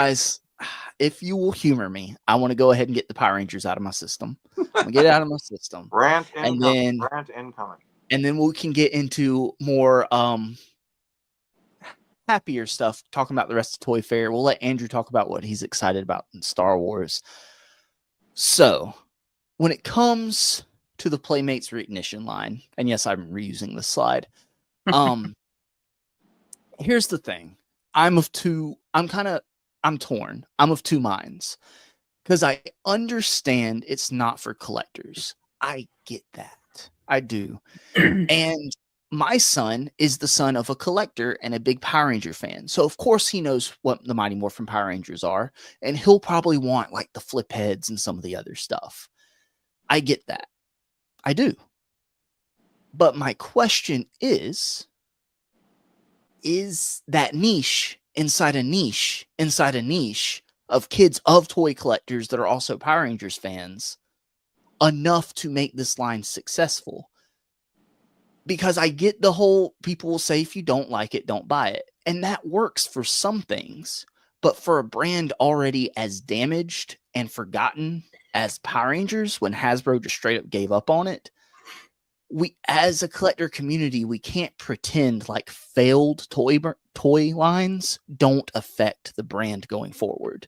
guys, if you will humor me, I want to go ahead and get the Power Rangers out of my system. I'm gonna get it out of my system, Rant and incoming. Rant incoming. we can get into more happier stuff, talking about the rest of Toy Fair. We'll let Andrew talk about what he's excited about in Star Wars. So, when it comes to the Playmates Re-ignition line, and yes, I'm reusing this slide. Here's the thing. I'm torn. I'm of two minds. Because I understand it's not for collectors. I get that. I do. And my son is the son of a collector and a big Power Ranger fan. So, of course, he knows what the Mighty Morphin Power Rangers are. And he'll probably want like the flip heads and some of the other stuff. I get that. I do. But my question is that niche inside a niche of kids of toy collectors that are also Power Rangers fans enough to make this line successful? Because I get the whole people will say if you don't like it, don't buy it. And that works for some things. But for a brand already as damaged and forgotten as Power Rangers, when Hasbro just straight up gave up on it, we, as a collector community, we can't pretend like failed toy lines don't affect the brand going forward.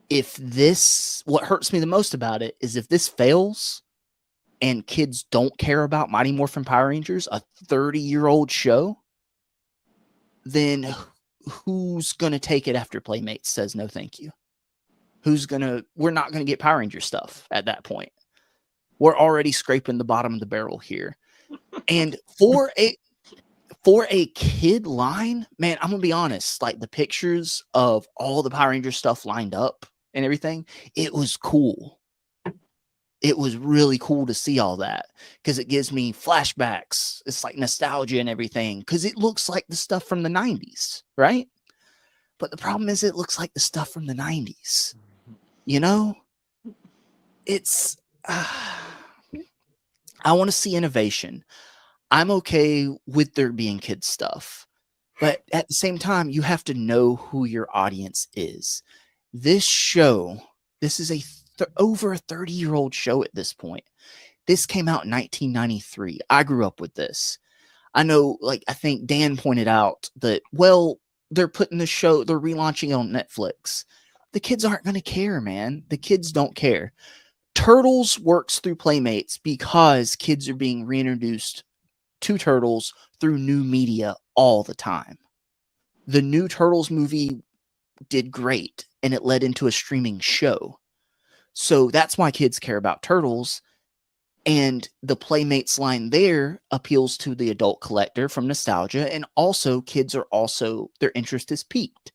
What hurts me the most about it is if this fails and kids don't care about Mighty Morphin Power Rangers, a 30-year-old show, then who's going to take it after Playmates says no thank you? We're not going to get Power Ranger stuff at that point. We're already scraping the bottom of the barrel here. And for a kid line, man, I'm going to be honest, like the pictures of all the Power Ranger stuff lined up and everything, it was cool. It was really cool to see all that because it gives me flashbacks. It's like nostalgia and everything because it looks like the stuff from the 90s, right? But the problem is it looks like the stuff from the 90s. You know? It's... I want to see innovation. I'm okay with there being kids stuff. But at the same time, you have to know who your audience is. This show, this is over a 30-year-old show at this point. This came out in 1993. I grew up with this. I know, like, I think Dan pointed out that, well, they're putting the show, they're relaunching it on Netflix. The kids aren't going to care, man. The kids don't care. Turtles works through Playmates because kids are being reintroduced to Turtles through new media all the time. The new Turtles movie did great, and it led into a streaming show. So that's why kids care about Turtles. And the Playmates line there appeals to the adult collector from nostalgia. And also, kids are their interest is piqued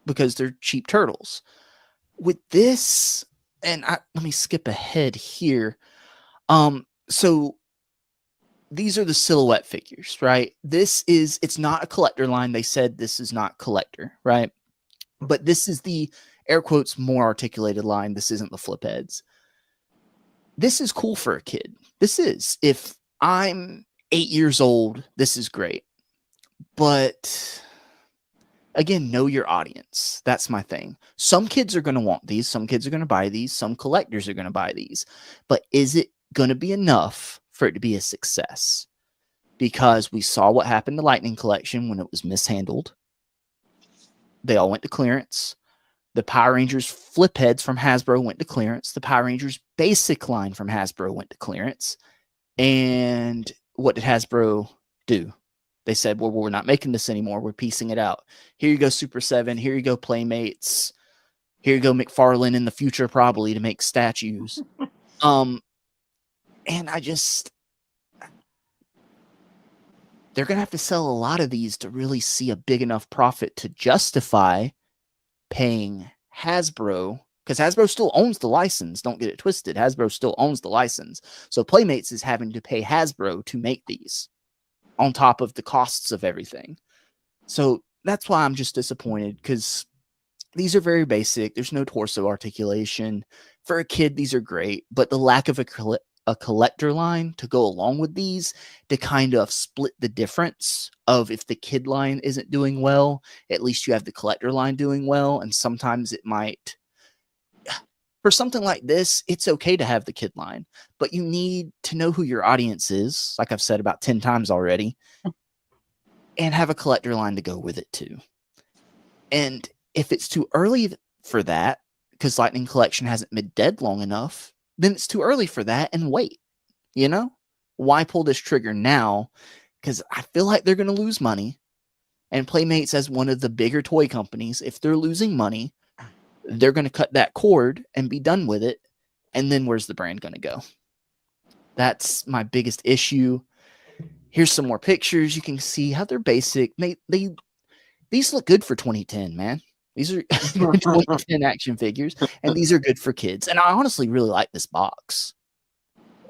because they're cheap Turtles. With this, and let me skip ahead here. So these are the silhouette figures, right? It's not a collector line. They said this is not collector, right? But this is the air quotes more articulated line. This isn't the flip heads. This is cool for a kid. This is. If I'm 8 years old, this is great. But again, know your audience. That's my thing. Some kids are going to want these. Some kids are going to buy these. Some collectors are going to buy these. But is it going to be enough for it to be a success? Because we saw what happened to Lightning Collection when it was mishandled. They all went to clearance. The Power Rangers flip heads from Hasbro went to clearance. The Power Rangers basic line from Hasbro went to clearance. And what did Hasbro do? They said, well, we're not making this anymore. We're piecing it out. Here you go, Super 7. Here you go, Playmates. Here you go, McFarlane in the future, probably, to make statues. And they're going to have to sell a lot of these to really see a big enough profit to justify paying Hasbro, because Hasbro still owns the license. Don't get it twisted. Hasbro still owns the license. So Playmates is having to pay Hasbro to make these on top of the costs of everything. So that's why I'm just disappointed, because these are very basic. There's no torso articulation. For a kid, these are great, but the lack of a collector line to go along with these to kind of split the difference of if the kid line isn't doing well, at least you have the collector line doing well. And sometimes it might, for something like this, it's okay to have the kid line, but you need to know who your audience is, like I've said about 10 times already, and have a collector line to go with it too. And if it's too early for that, because Lightning Collection hasn't been dead long enough, then it's too early for that and wait. You know? Why pull this trigger now? Because I feel like they're going to lose money. And Playmates, as one of the bigger toy companies, if they're losing money, they're going to cut that cord and be done with it. And then where's the brand going to go? That's my biggest issue. Here's some more pictures. You can see how they're basic. These look good for 2010, man. These are 2010 action figures, and these are good for kids. And I honestly really like this box.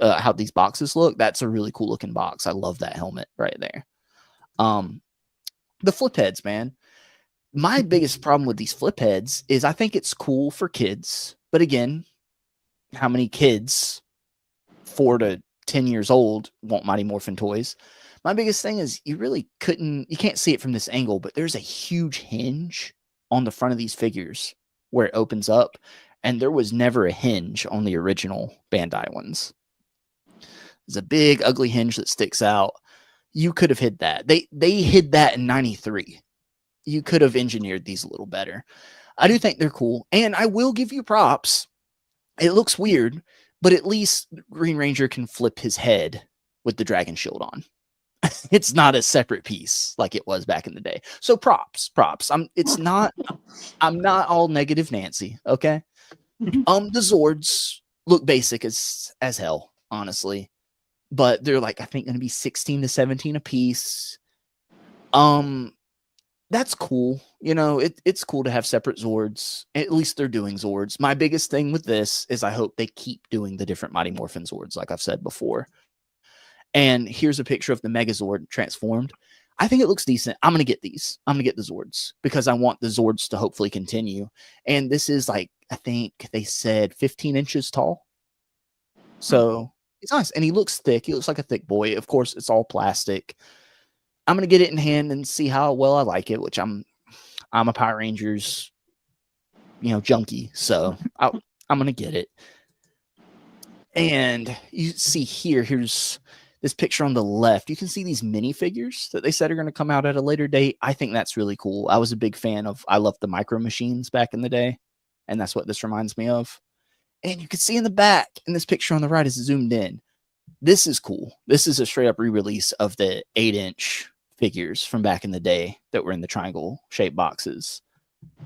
How these boxes look. That's a really cool looking box. I love that helmet right there. The flip heads, man. My biggest problem with these flip heads is I think it's cool for kids. But again, how many kids 4 to 10 years old want Mighty Morphin toys? My biggest thing is you can't see it from this angle, but there's a huge hinge on the front of these figures where it opens up. And there was never a hinge on the original Bandai ones. There's a big, ugly hinge that sticks out. You could have hid that. They hid that in 93. You could have engineered these a little better. I do think they're cool. And I will give you props. It looks weird, but at least Green Ranger can flip his head with the dragon shield on. It's not a separate piece like it was back in the day. So props. I'm not all negative Nancy, okay? The Zords look basic as hell, honestly. But they're like, I think, going to be 16 to 17 a piece. That's cool. You know, it's cool to have separate Zords. At least they're doing Zords. My biggest thing with this is I hope they keep doing the different Mighty Morphin Zords, like I've said before. And here's a picture of the Megazord transformed. I think it looks decent. I'm going to get these. I'm going to get the Zords because I want the Zords to hopefully continue. And this is like, I think they said 15 inches tall. So it's nice. And he looks thick. He looks like a thick boy. Of course, it's all plastic. I'm going to get it in hand and see how well I like it, which I'm a Power Rangers, junkie. So I'm going to get it. And you see here's this picture on the left. You can see these minifigures that they said are going to come out at a later date. I think that's really cool. I was a big fan I loved the Micro Machines back in the day. And that's what this reminds me of. And you can see in the back, in this picture on the right is zoomed in. This is cool. This is a straight up re-release of the 8-inch figures from back in the day that were in the triangle shaped boxes.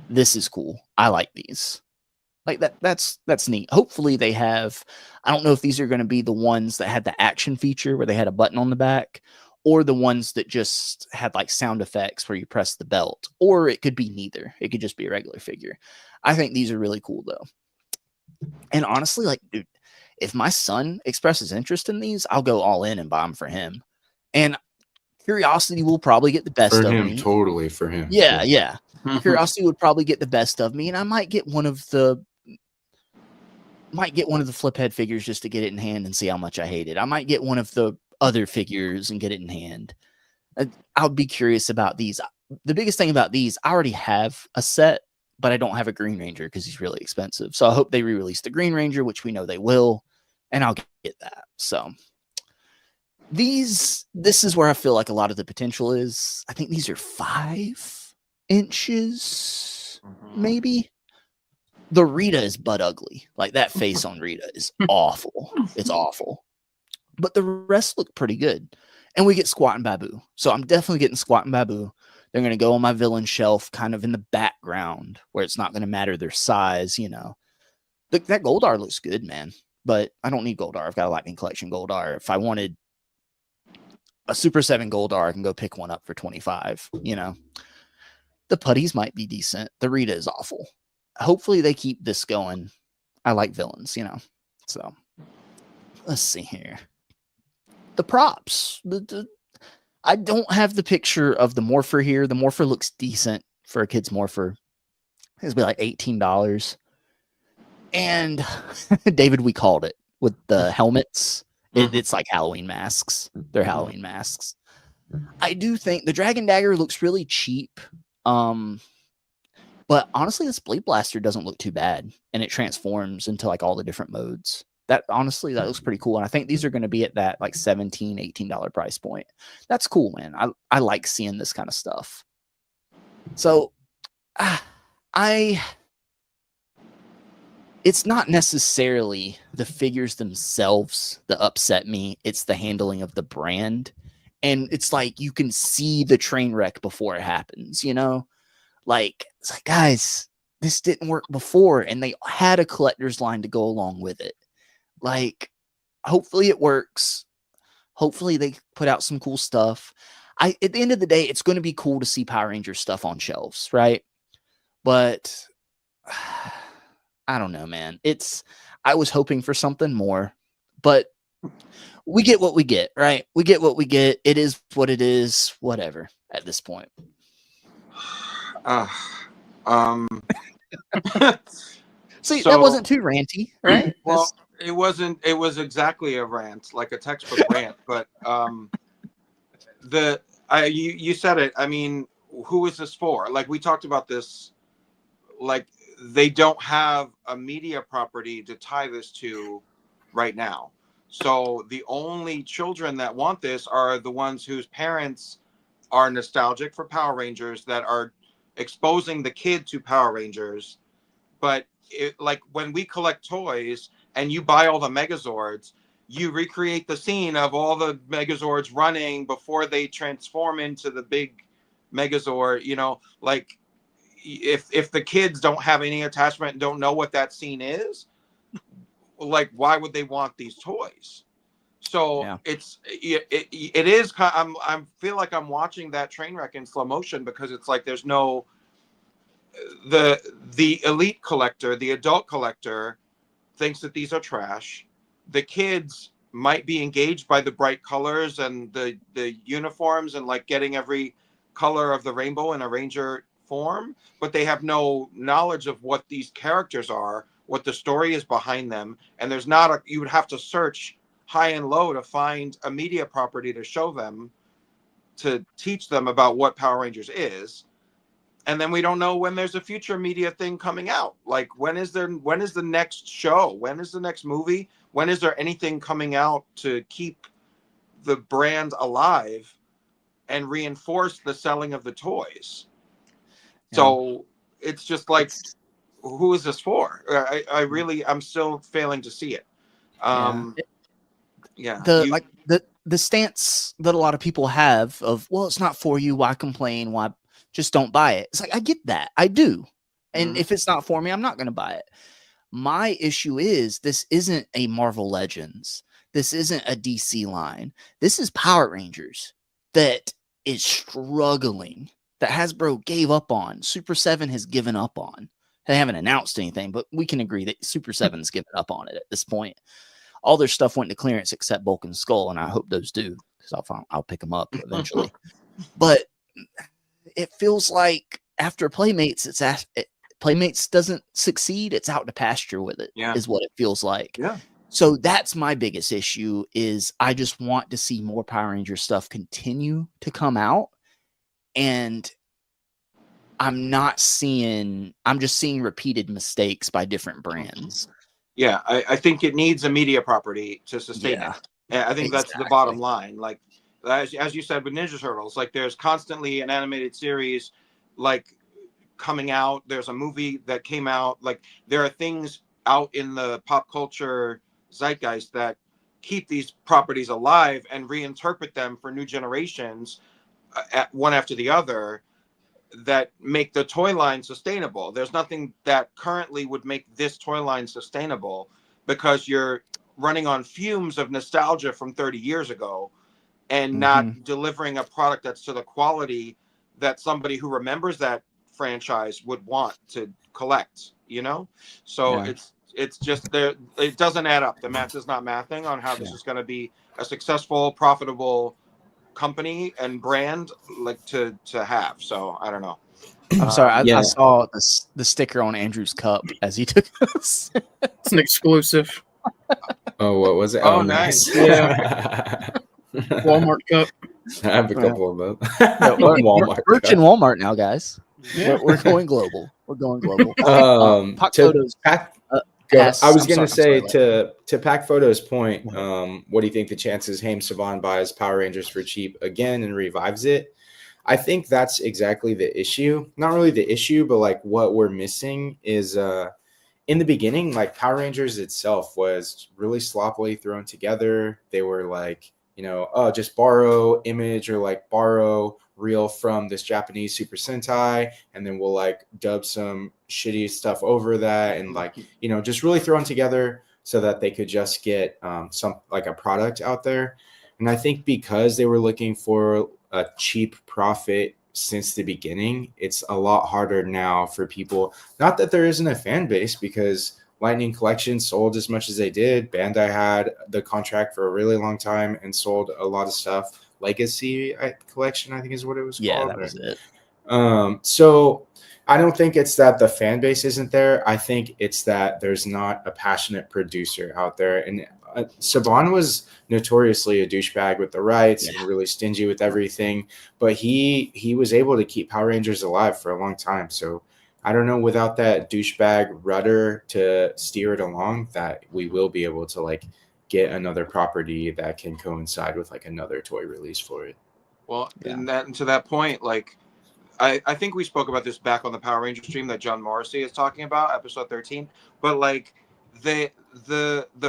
This is cool. I like these. Like that's neat. Hopefully they have, I don't know if these are going to be the ones that had the action feature where they had a button on the back, or the ones that just had like sound effects where you press the belt, or it could be neither. It could just be a regular figure. I think these are really cool though. And honestly, like, dude, if my son expresses interest in these, I'll go all in and buy them for him. And curiosity will probably get the best of me. Totally for him. Yeah. Curiosity would probably get the best of me, and I might get one of the flip head figures just to get it in hand and see how much I hate it. I might get one of the other figures and get it in hand. I'll be curious about these. The biggest thing about these, I already have a set, but I don't have a Green Ranger because he's really expensive. So I hope they re-release the Green Ranger, which we know they will, and I'll get that. So this is where I feel like a lot of the potential is. I think these are 5 inches, maybe. The Rita is butt ugly. Like that face on Rita is awful. It's awful. But the rest look pretty good. And we get Squat and Babu. So I'm definitely getting Squat and Babu. They're going to go on my villain shelf kind of in the background where it's not going to matter their size, That Goldar looks good, man. But I don't need Goldar. I've got a Lightning Collection Goldar. If I wanted a Super 7 Goldar, I can go pick one up for $25, The putties might be decent. The Rita is awful. Hopefully they keep this going. I like villains, So let's see here. The props. I don't have the picture of the Morpher here. The Morpher looks decent for a kid's Morpher. It's be like $18. And David, we called it. with the helmets. It's like Halloween masks. They're Halloween masks. I do think the Dragon Dagger looks really cheap. But honestly, this Blade Blaster doesn't look too bad, and it transforms into like all the different modes. That honestly, that looks pretty cool. And I think these are going to be at that like $17, $18 price point. That's cool, man. I like seeing this kind of stuff. So it's not necessarily the figures themselves that upset me. It's the handling of the brand. And it's like you can see the train wreck before it happens, you know? Like, it's like, guys, this didn't work before, and they had a collector's line to go along with it. Like, hopefully it works. Hopefully they put out some cool stuff. At the end of the day, it's going to be cool to see Power Rangers stuff on shelves, right? But I don't know, man. I was hoping for something more, but we get what we get, right? We get what we get. It is what it is, whatever at this point. See, that wasn't too ranty, right? Well, it wasn't. It was exactly a rant, like a textbook rant. But you said it. I mean, who is this for? Like we talked about this. Like they don't have a media property to tie this to right now. So the only children that want this are the ones whose parents are nostalgic for Power Rangers, that are exposing the kid to Power Rangers. But like when we collect toys and you buy all the Megazords, you recreate the scene of all the Megazords running before they transform into the big Megazord. You know, like if the kids don't have any attachment and don't know what that scene is, like why would they want these toys? So yeah. It is. I feel like I'm watching that train wreck in slow motion, because it's like there's no the elite collector, the adult collector thinks that these are trash. The kids might be engaged by the bright colors and the uniforms and like getting every color of the rainbow in a Ranger form, but they have no knowledge of what these characters are, what the story is behind them, and there's not a. You would have to search high and low to find a media property to show them, to teach them about what Power Rangers is. And then we don't know when there's a future media thing coming out. Like when is the next show? When is the next movie? When is there anything coming out to keep the brand alive and reinforce the selling of the toys? Yeah. So it's just like, who is this for? I'm still failing to see it. The stance that a lot of people have of, well, it's not for you, why complain, why just don't buy it. It's like, I get that, I do, and if it's not for me, I'm not going to buy it. My issue is, this isn't a Marvel Legends, this isn't a DC line, this is Power Rangers that is struggling, that Hasbro gave up on, Super 7 has given up on. They haven't announced anything, but we can agree that Super 7's given up on it at this point. All their stuff went to clearance except Bulk and Skull, and I hope those do, because I'll pick them up eventually. But it feels like after Playmates, Playmates doesn't succeed, it's out to pasture with it. Yeah. Is what it feels like. Yeah. So that's my biggest issue, is I just want to see more Power Ranger stuff continue to come out, and I'm just seeing repeated mistakes by different brands. Yeah, I think it needs a media property to sustain it. And I think that's the bottom line. Like, as you said with Ninja Turtles, like there's constantly an animated series like coming out. There's a movie that came out. Like there are things out in the pop culture zeitgeist that keep these properties alive and reinterpret them for new generations, one after the other, that make the toy line sustainable. There's nothing that currently would make this toy line sustainable, because you're running on fumes of nostalgia from 30 years ago and not delivering a product that's to the quality that somebody who remembers that franchise would want to collect, you know? So it's just there. It doesn't add up. The math is not mathing on how this is going to be a successful, profitable company and brand like to have. So I don't know. I'm sorry. I saw the sticker on Andrew's cup as he took this. It's an exclusive. Oh, what was it? Oh, Oh, nice. Yeah. Walmart cup. I have a couple of those. No, Walmart. merch in Walmart now, guys. Yeah. We're going global. We're going global. Pack To photos. pack. I was going to say to Pack Photo's point. What do you think the chances Haim Saban buys Power Rangers for cheap again and revives it? I think that's exactly the issue. Not really the issue, but like what we're missing is in the beginning, like Power Rangers itself was really sloppily thrown together. They were like, oh, just borrow image or like borrow reel from this Japanese Super Sentai, and then we'll like dub some shitty stuff over that, and like, just really thrown together so that they could just get some like a product out there. And I think because they were looking for a cheap profit since the beginning, it's a lot harder now for people. Not that there isn't a fan base, because Lightning Collection sold as much as they did. Bandai had the contract for a really long time and sold a lot of stuff. Legacy Collection, I think is what it was called. Yeah, that was it. So I don't think it's that the fan base isn't there. I think it's that there's not a passionate producer out there. And Saban was notoriously a douchebag with the rights and really stingy with everything, but he was able to keep Power Rangers alive for a long time. So I don't know, without that douchebag rudder to steer it along, that we will be able to like get another property that can coincide with like another toy release for it. Well, and to that point, like I think we spoke about this back on the Power Ranger stream that John Morrissey is talking about, episode 13. But like the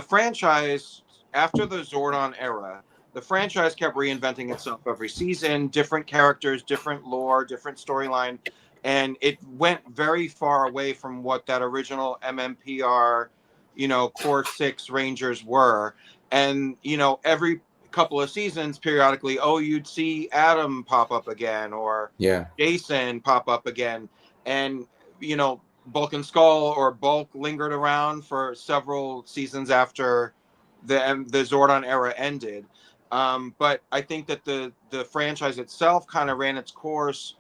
franchise after the Zordon era, the franchise kept reinventing itself every season, different characters, different lore, different storyline, and it went very far away from what that original MMPR, Core 6 Rangers were. And every couple of seasons, periodically, you'd see Adam pop up again, or Jason pop up again, and Bulk and Skull or Bulk lingered around for several seasons after the Zordon era ended. But I think that the franchise itself kind of ran its course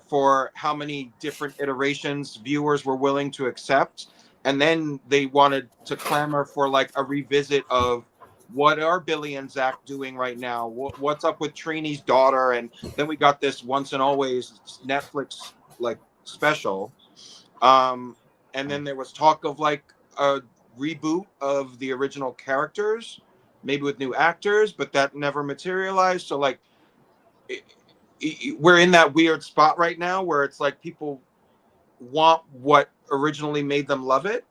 for how many different iterations viewers were willing to accept, and then they wanted to clamor for like a revisit of what are Billy and Zach doing right now? What's up with Trini's daughter? And then we got this Once and Always Netflix like special. And then there was talk of like a reboot of the original characters, maybe with new actors, but that never materialized. So like we're in that weird spot right now where it's like people want what originally made them love it,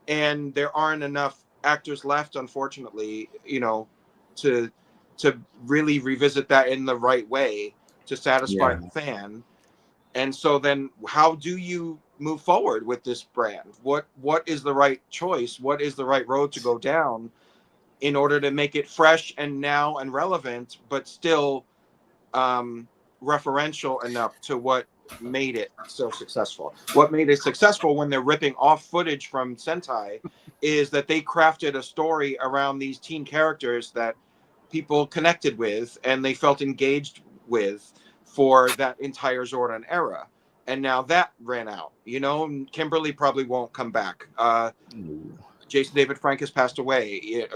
and there aren't enough actors left, unfortunately, to really revisit that in the right way to satisfy the fan. And so then how do you move forward with this brand? What is the right choice? What is the right road to go down in order to make it fresh and now and relevant, but still referential enough to what made it so successful? What made it successful when they're ripping off footage from Sentai is that they crafted a story around these teen characters that people connected with and they felt engaged with for that entire Zordon era. And now that ran out. Kimberly probably won't come back. Jason David Frank has passed away.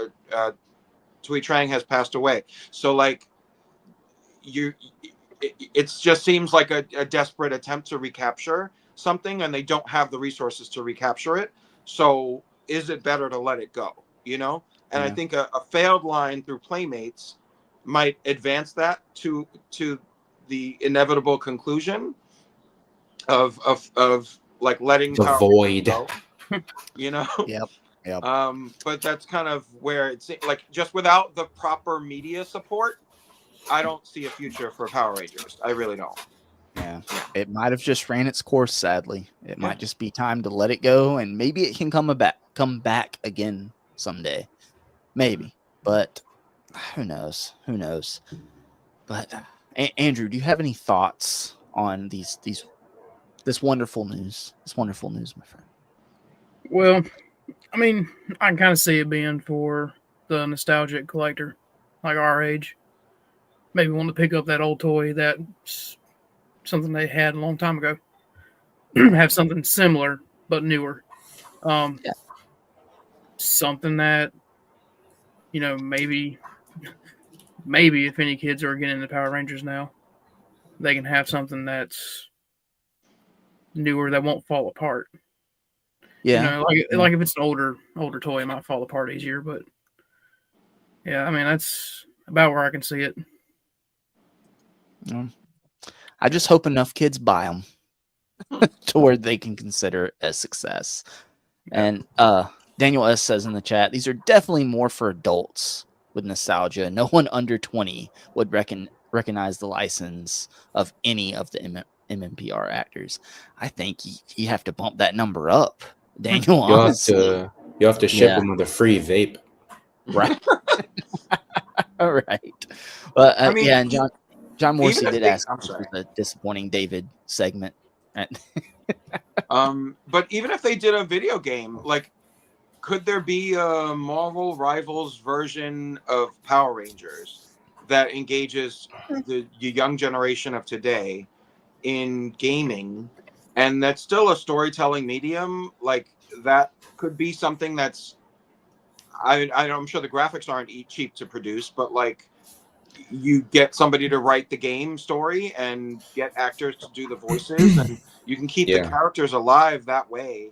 Tui Trang has passed away. So like it just seems like a desperate attempt to recapture something, and they don't have the resources to recapture it. So is it better to let it go? And I think a failed line through Playmates might advance that to the inevitable conclusion of like letting the void go, Yep. But that's kind of where it's like, just without the proper media support, I don't see a future for Power Rangers. I really don't. Yeah, it might have just ran its course. Sadly, it might just be time to let it go, and maybe it can come back again someday, maybe. But who knows? Who knows? But Andrew, do you have any thoughts on this wonderful news? This wonderful news, my friend. Well, I mean, I can kind of see it being for the nostalgic collector, like our age. Maybe want to pick up that old toy that's something they had a long time ago. Have something similar but newer. Something that maybe if any kids are getting into Power Rangers now, they can have something that's newer that won't fall apart. Yeah. Like if it's an older toy, it might fall apart easier. But yeah, I mean that's about where I can see it. I just hope enough kids buy them to where they can consider it a success. Yeah. And Daniel S says in the chat, these are definitely more for adults with nostalgia. No one under 20 would recognize the license of any of the MMPR actors. I think you have to bump that number up, Daniel. You have to ship them with a free vape. Right. All right. But I mean, yeah, and John Morrissey did ask for the disappointing David segment. But even if they did a video game, like, could there be a Marvel Rivals version of Power Rangers that engages the young generation of today in gaming, and that's still a storytelling medium? Like, that could be something that's, I'm sure the graphics aren't cheap to produce, but like, you get somebody to write the game story and get actors to do the voices, and you can keep the characters alive that way,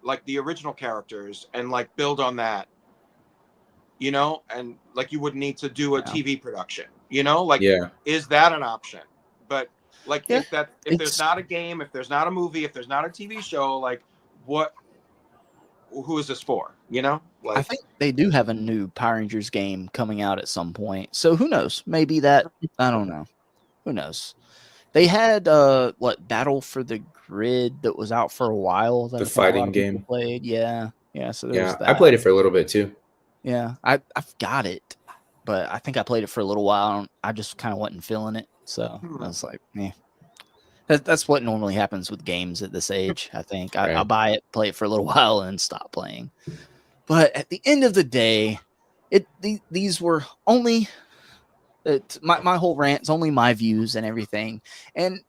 like the original characters, and like build on that, and like you wouldn't need to do a TV production, like, is that an option? But like, if there's not a game, if there's not a movie, if there's not a TV show, like, who is this for? Like, I think they do have a new Power Rangers game coming out at some point. So who knows? Maybe that, I don't know. Who knows? They had Battle for the Grid that was out for a while. That the fighting game played. Yeah. So there was that. I played it for a little bit too. Yeah, I've got it, but I think I played it for a little while. I just kind of wasn't feeling it. So I was like, eh. That's what normally happens with games at this age. I think I'll buy it, play it for a little while, and stop playing. But at the end of the day, these were only my whole rant's only my views and everything, and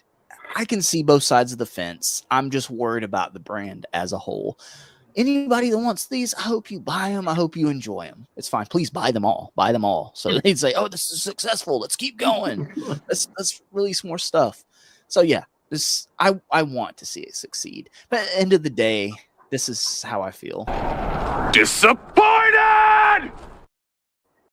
I can see both sides of the fence. I'm just worried about the brand as a whole. Anybody that wants these, I hope you buy them. I hope you enjoy them. It's fine. Please buy them all. Buy them all. So they'd say, "Oh, this is successful. Let's keep going. Let's release more stuff." So yeah, I want to see it succeed. But at the end of the day, this is how I feel. Disappointed!